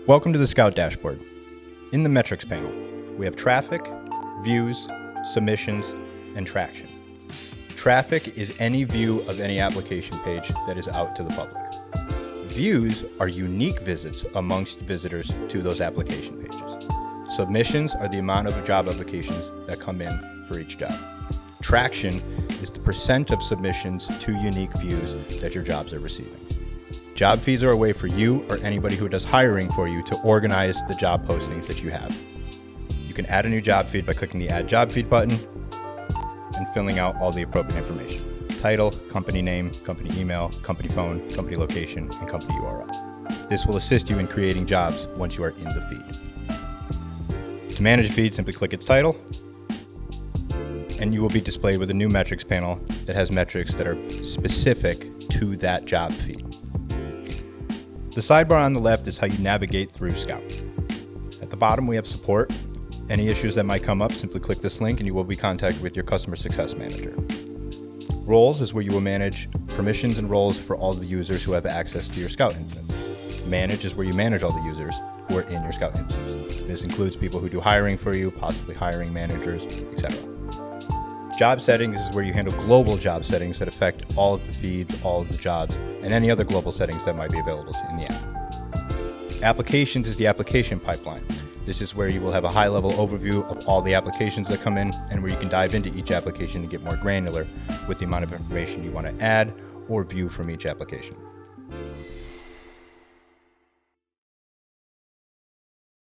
Welcome to the Scout Dashboard. In the metrics panel, we have traffic, views, submissions, and traction. Traffic is any view of any application page that is out to the public. Views are unique visits amongst visitors to those application pages. Submissions are the amount of job applications that come in for each job. Traction is the percent of submissions to unique views that your jobs are receiving. Job feeds are a way for you or anybody who does hiring for you to organize the job postings that you have. You can add a new job feed by clicking the Add Job Feed button and filling out all the appropriate information. Title, company name, company email, company phone, company location, and company URL. This will assist you in creating jobs once you are in the feed. To manage a feed, simply click its title, and you will be displayed with a new metrics panel that has metrics that are specific to that job feed. The sidebar on the left is how you navigate through Scout. At the bottom, we have support. Any issues that might come up, simply click this link and you will be contacted with your customer success manager. Roles is where you will manage permissions and roles for all the users who have access to your Scout instance. Manage is where you manage all the users who are in your Scout instance. This includes people who do hiring for you, possibly hiring managers, etc. Job settings is where you handle global job settings that affect all of the feeds, all of the jobs, and any other global settings that might be available in the app. Applications is the application pipeline. This is where you will have a high-level overview of all the applications that come in and where you can dive into each application to get more granular with the amount of information you want to add or view from each application.